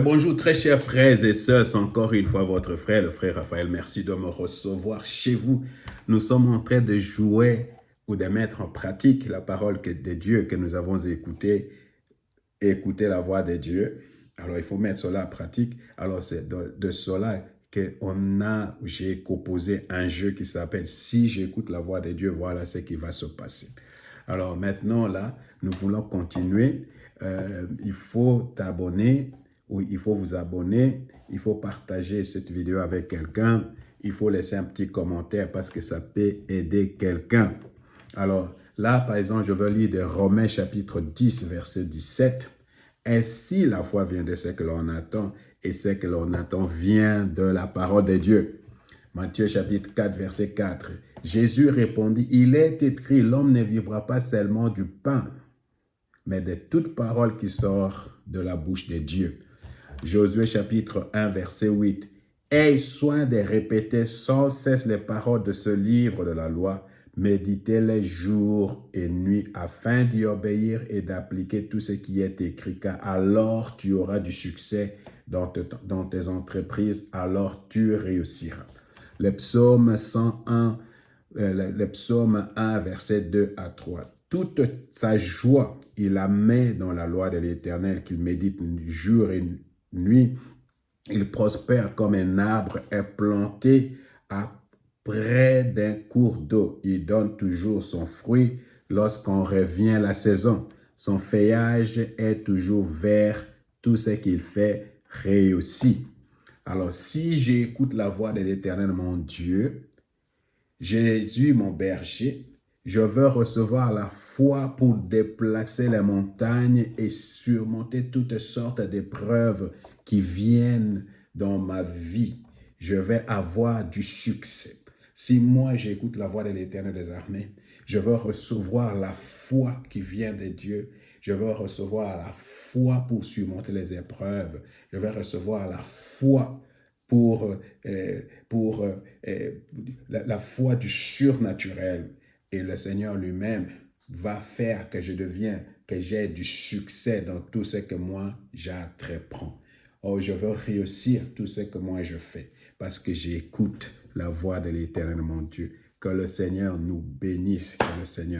Bonjour très chers frères et sœurs, c'est encore une fois votre frère, le frère Raphaël. Merci de me recevoir chez vous. Nous sommes en train de jouer ou de mettre en pratique la parole de Dieu que nous avons écoutée, écouter la voix de Dieu. Alors il faut mettre cela en pratique. Alors c'est de cela j'ai proposé un jeu qui s'appelle Si j'écoute la voix de Dieu, voilà ce qui va se passer. Alors maintenant là, nous voulons continuer. Il faut t'abonner ou il faut vous abonner. Il faut partager cette vidéo avec quelqu'un. Il faut laisser un petit commentaire parce que ça peut aider quelqu'un. Alors là, par exemple, je veux lire de Romains chapitre 10, verset 17. Ainsi, la foi vient de ce que l'on attend et ce que l'on attend vient de la parole de Dieu. Matthieu chapitre 4, verset 4. Jésus répondit, « Il est écrit, l'homme ne vivra pas seulement du pain, mais de toute parole qui sort de la bouche de Dieu. » Josué chapitre 1, verset 8. « Aie soin de répéter sans cesse les paroles de ce livre de la loi, méditez-les jour et nuit afin d'y obéir et d'appliquer tout ce qui est écrit, car alors tu auras du succès dans tes entreprises, alors tu réussiras. » Le psaume 101, le psaume 1, verset 2 à 3. Toute sa joie, il la met dans la loi de l'Éternel, qu'il médite jour et nuit. Il prospère comme un arbre est planté à près d'un cours d'eau. Il donne toujours son fruit lorsqu'on revient la saison. Son feuillage est toujours vert. Tout ce qu'il fait réussit. Alors, si j'écoute la voix de l'Éternel, mon Dieu, Jésus, mon berger, je veux recevoir la foi pour déplacer les montagnes et surmonter toutes sortes d'épreuves qui viennent dans ma vie. Je vais avoir du succès. Si moi j'écoute la voix de l'Éternel des armées, je veux recevoir la foi qui vient de Dieu. Je veux recevoir la foi pour surmonter les épreuves. Je veux recevoir la foi pour la foi du surnaturel. Et le Seigneur lui-même va faire que que j'ai du succès dans tout ce que moi j'entreprends. Oh, je veux réussir tout ce que moi je fais parce que j'écoute la voix de l'Éternel, mon Dieu. Que le Seigneur nous bénisse, que le Seigneur